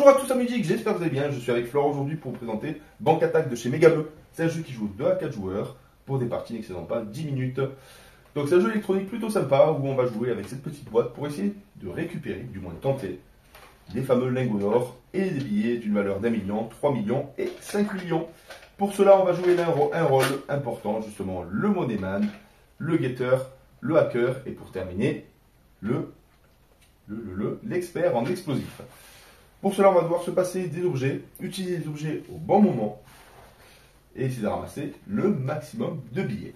Bonjour à tous amis geeks, j'espère que vous allez bien. Je suis avec Flore aujourd'hui pour vous présenter Bank Attack de chez Megableu. C'est un jeu qui joue 2 à 4 joueurs pour des parties n'excédant pas 10 minutes. Donc c'est un jeu électronique plutôt sympa où on va jouer avec cette petite boîte pour essayer de récupérer, du moins tenter, les fameux lingots d'or et des billets d'une valeur d'1 million, 3 millions et 5 millions. Pour cela on va jouer un rôle important, justement le moneyman, le getter, le hacker et pour terminer l'expert en explosifs. Pour cela, on va devoir se passer des objets, utiliser les objets au bon moment et essayer de ramasser le maximum de billets.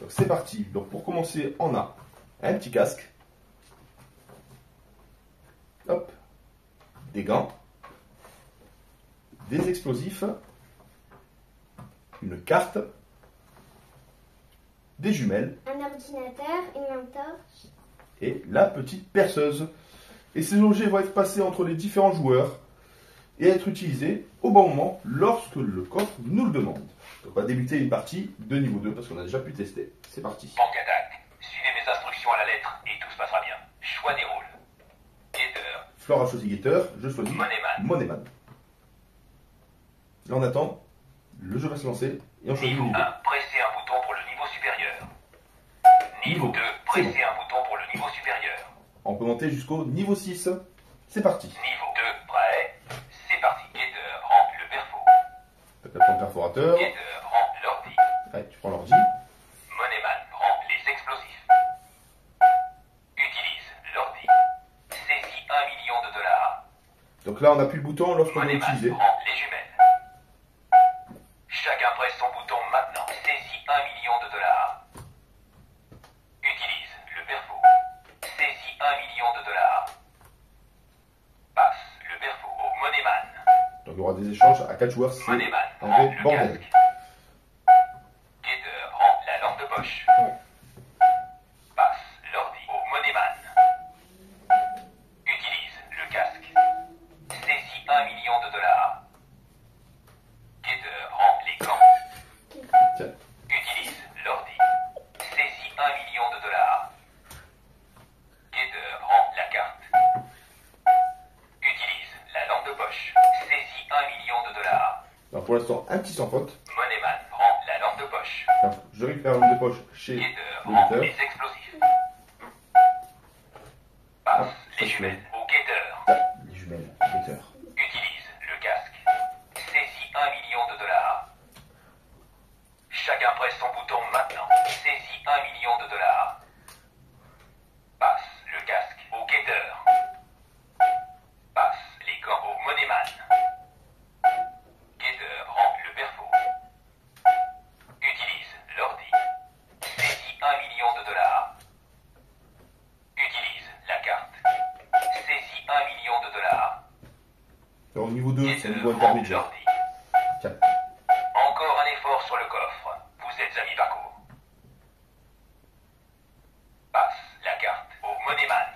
Donc c'est parti. Donc pour commencer, on a un petit casque, hop, des gants, des explosifs, une carte, des jumelles, un ordinateur, une lampe torche et la petite perceuse. Et ces objets vont être passés entre les différents joueurs et être utilisés au bon moment lorsque le coffre nous le demande. Donc on va débuter une partie de niveau 2 parce qu'on a déjà pu tester. C'est parti. Bank Attack. Suivez mes instructions à la lettre et tout se passera bien. Choix des rôles. Getter. Flore a choisi Getter, je choisis Moneyman. Là on attend, le jeu va se lancer et on choisit le Niveau niveau. 1, pressez un bouton pour le niveau supérieur. Niveau 2, pressez un bouton pour le niveau supérieur. On peut monter jusqu'au niveau 6. C'est parti. Niveau 2, prêt. C'est parti. Getter, rend le perfo. Donc là, prends le perforateur. Getter, rend l'ordi. Ouais, tu prends l'ordi. Moneyman, rend les explosifs. Utilise l'ordi. Saisis 1 million de dollars. Donc là on appuie le bouton lorsqu'on veut Moneyman, l'utiliser. rend les jumelles. Chacun presse son bouton maintenant. Saisis 1 million de dollars. Utilise le perfo. Saisis 1 million de dollars. Passe le perfo au Moneyman. Donc il y aura des échanges à 4 joueurs. C'est Moneyman, un rend vrai le bordel. casque. Getter, rend la lampe de poche. Passe l'ordi au Moneyman. Utilise le casque. Saisis 1 million de dollars. Getter, rend les gants. Tiens. Utilise l'ordi. Saisis 1 million de dollars. Getter, rend la carte. Utilise la lampe de poche. Saisis 1 million de dollars. Alors pour l'instant un petit sans faute. Moneyman, rend la lampe de poche. Donc, je récupère l'homme de poche chez Getter, le rend getter. les explosifs. Passe Ah, les ça, jumelles au Getter. Les jumelles, getter. Utilise le casque. Saisis 1 million de dollars. Chacun presse son bouton maintenant. Saisis 1 million de dollars. Passe le casque au Getter. Passe les gants au Moneyman. Getter rend le perfo. Utilise l'ordi. Saisis 1 million de dollars. Utilise la carte. Saisis 1 million de dollars. Alors au niveau 2, c'est Getter un niveau rend intermédiaire. l'ordi. Tiens. Encore un effort sur le coffre. Vous êtes à mi-parcours. Passe la carte au Moneyman.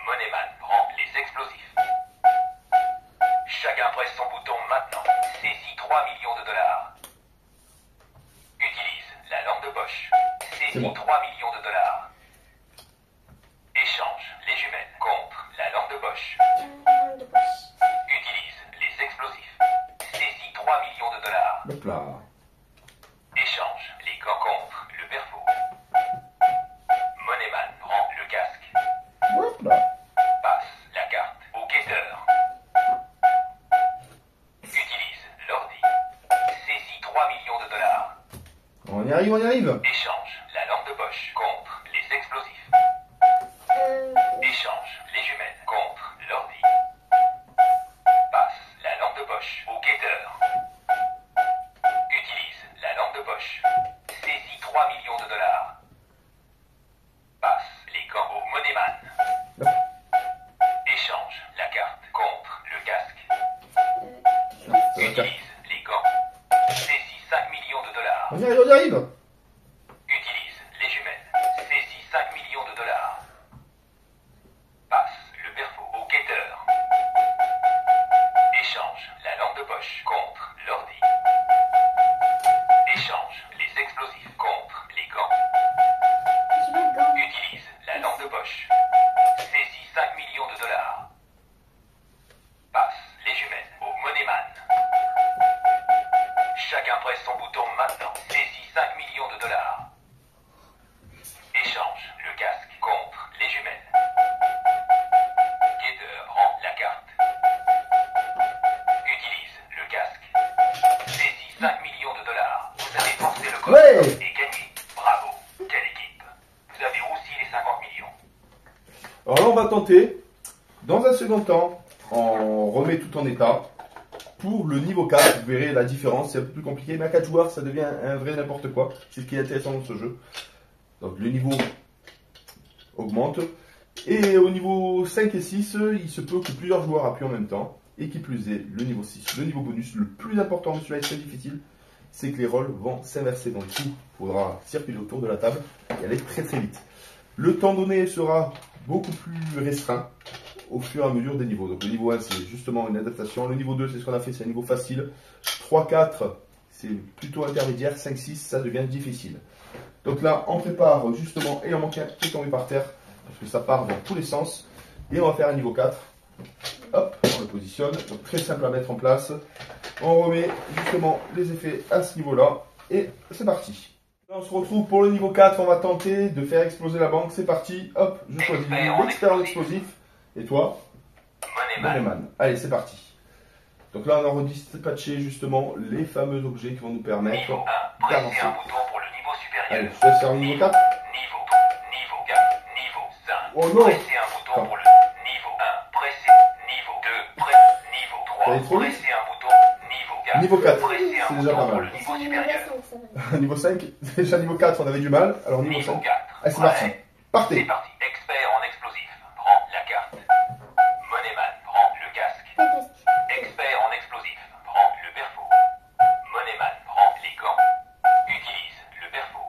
Moneyman rend les explosifs. Chacun presse son bouton maintenant. Saisis 3 millions de dollars. Utilise la lampe de poche. C'est Saisis bon. 3 millions de dollars. Échange les jumelles contre la lampe de poche. une lampe de poche. Utilise les explosifs. Saisis 3 millions de dollars. Hop là. Échange les gants contre le perfo. Moneyman rend le casque. Hop là. Passe la carte au Getter. Utilise l'ordi. Saisis 3 millions de dollars. On y arrive, on y arrive. Échange la lampe de poche contre les explosifs. Échange les jumelles contre l'ordi. Passe la lampe de poche au Getter. Utilise la lampe de poche. Saisis 3 millions de dollars. Passe les gants au Moneyman. Hop. Échange la carte contre le casque. Ça va faire. Utilise les gants. Saisis 5 millions de dollars. On y arrive, on y arrive. Utilise les jumelles. Saisis 5 millions de dollars. Passe le perfo au Getter. Échange la lampe de poche contre l'ordi. Échange les explosifs contre les gants. Je veux le gant. Utilise la lampe de poche. Saisis 5 millions de dollars. tenter. Dans un second temps, on remet tout en état. Pour le niveau 4, vous verrez la différence, c'est un peu plus compliqué, mais à 4 joueurs, ça devient un vrai n'importe quoi. C'est ce qui est intéressant dans ce jeu. Donc le niveau augmente. Et au niveau 5 et 6, il se peut que plusieurs joueurs appuient en même temps. Et qui plus est, le niveau 6, le niveau bonus, le plus important, celui-là est très difficile, c'est que les rôles vont s'inverser. Donc du coup, il faudra circuler autour de la table et aller très très vite. Le temps donné sera beaucoup plus restreint au fur et à mesure des niveaux. Donc le niveau 1, c'est justement une adaptation. Le niveau 2, c'est ce qu'on a fait, c'est un niveau facile. 3, 4, c'est plutôt intermédiaire. 5, 6, ça devient difficile. Donc là, on prépare justement, et on manque un qui est tombé par terre, parce que ça part dans tous les sens. Et on va faire un niveau 4. Hop, on le positionne. Donc très simple à mettre en place. On remet justement les effets à ce niveau-là. Et c'est parti. Là, on se retrouve pour le niveau 4. On va tenter de faire exploser la banque. C'est parti. Hop, je choisis l'expert en explosif. Et toi? Moneyman. Allez, c'est parti. Donc là, on a redispatché justement les fameux objets qui vont nous permettre Niveau 1, d'avancer. pressez un bouton pour le niveau supérieur. Allez, je laisse faire le niveau 4. Niveau 4, niveau 5. Oh non. Pressez un bouton pour le niveau 1. Pressez niveau 2. Niveau 3. Allez, trop vite. Pressez un bouton niveau 4. Niveau 4, Pressez un c'est déjà bouton pas pour mal. le niveau supérieur. Niveau 5, déjà niveau 4, on avait du mal. Alors niveau Niveau 5. 4. Allez, c'est parti. C'est Partez. parti. Expert en explosif. Prends la carte. Moneyman prend le casque. Expert en explosif. Prends le perfo. Moneyman prend les gants. Utilise le perfo.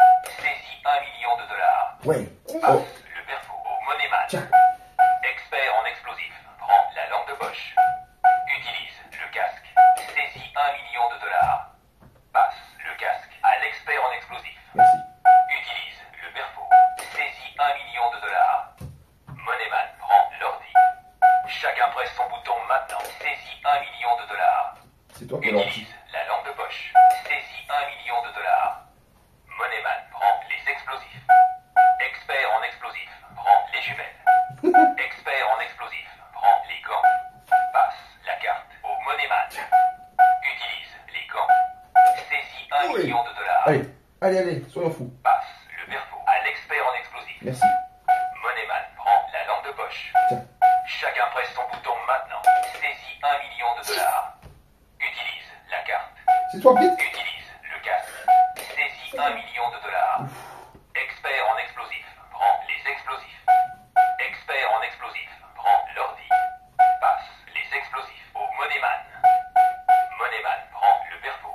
Saisis 1 million de dollars. Ouais. Passe Oh. le perfo au Moneyman. Tiens. Expert en explosif. Prends la lampe de poche. Utilise le casque. Saisis 1 million de dollars. Passe le casque à l'expert en explosif. Merci. Utilise le perfo. Saisis 1 million de dollars. Moneyman prend l'ordi. Chacun presse son bouton maintenant. Saisis 1 million de dollars. C'est toi qui l'as Utilise la lampe de poche. Saisis 1 million de dollars. Moneyman prend les explosifs. Expert en explosif prend les jumelles. Expert en explosif prend les gants. Passe la carte au Moneyman. Utilise les gants. Saisis 1 Oui. million de dollars. Allez, allez, allez, soyons fous. Passe le perfo à l'expert en explosif. Merci. Moneyman prend la lampe de poche. Tiens. Chacun presse son bouton maintenant. Saisis 1 million de dollars. Utilise la carte. C'est toi, vite. Utilise le casque. Saisis 1 million de dollars. Expert en explosif prend les explosifs. Expert en explosif prend l'ordi. Passe les explosifs au Moneyman. Moneyman prend le perfo.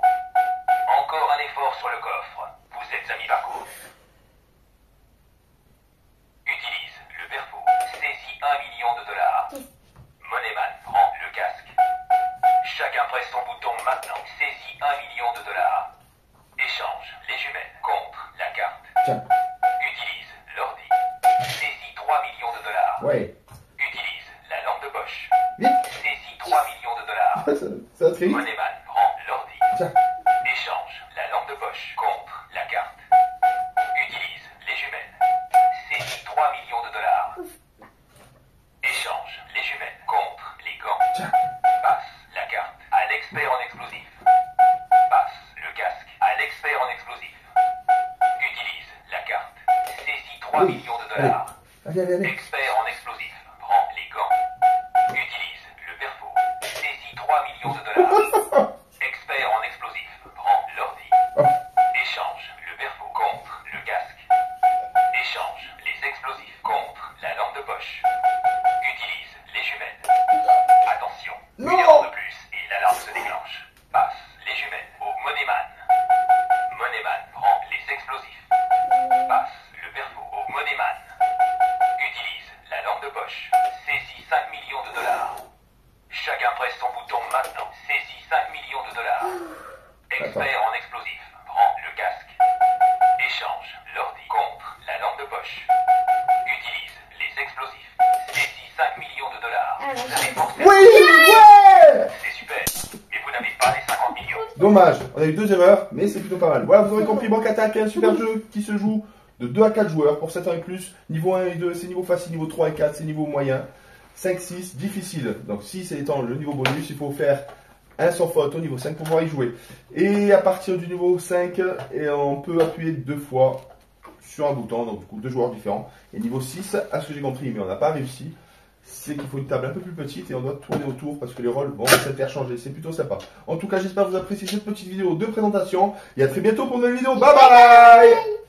Encore un effort sur le coffre. Vous êtes à mi-parcours. Utilise le perfo. Saisis 1 million de dollars. Moneyman prend le casque. Chacun presse son bouton maintenant. Saisis 1 million de dollars. Échange les jumelles contre la carte. Tiens. Utilise l'ordi. Saisis 3 millions de dollars. Ouais. Utilise la lampe de poche. Vite. Saisis 3 millions de dollars. Ça va très vite. Moneyman prend l'ordi. Tiens. Échange la lampe de poche contre la carte. Utilise les jumelles. Saisis 3 millions de dollars. Échange les jumelles contre les gants. Tiens. Passe la carte à l'expert en explosif. Passe le casque à l'expert en explosif. Utilise la carte. Saisis 3 Oui. millions de dollars. Allez, allez, allez. Expert en explosif. Prends les gants. Utilise le perfo. Saisis 3 millions de dollars. Expert en explosif. Prends l'ordi. Oh. Échange le perfo contre le casque. Échange les explosifs contre la lampe de poche. Utilise les jumelles. Attention. Non. Une erreur de plus et l'alarme se déclenche. Passe les jumelles au Moneyman. Moneyman prend les explosifs. Passe le perfo au Moneyman. Utilise la lampe de poche. Saisis 5 millions de dollars. Chacun presse son bouton maintenant. Saisis 5 millions de dollars. Expert en explosif. Prends le casque. Échange l'ordi contre la lampe de poche. Utilise les explosifs. Saisis 5 millions de dollars. Vous avez forcément... Oui. Ouais. C'est super. Mais vous n'avez pas les 50 millions. Dommage, on a eu 2 erreurs, mais c'est plutôt pas mal. Voilà, vous aurez compris, Banque Attack est un super jeu qui se joue de 2 à 4 joueurs pour 7 ans et plus. Niveau 1 et 2, c'est niveau facile, niveau 3 et 4, c'est niveau moyen. 5, 6, difficile. Donc 6 étant le niveau bonus, il faut faire un sans faute au niveau 5 pour pouvoir y jouer. Et à partir du niveau 5, on peut appuyer 2 fois sur un bouton, donc du coup 2 joueurs différents. Et niveau 6, à ce que j'ai compris, mais on n'a pas réussi, c'est qu'il faut une table un peu plus petite et on doit tourner autour parce que les rôles vont s'interchanger. C'est plutôt sympa. En tout cas, j'espère que vous appréciez cette petite vidéo de présentation et à très bientôt pour une nouvelle vidéo. Bye bye!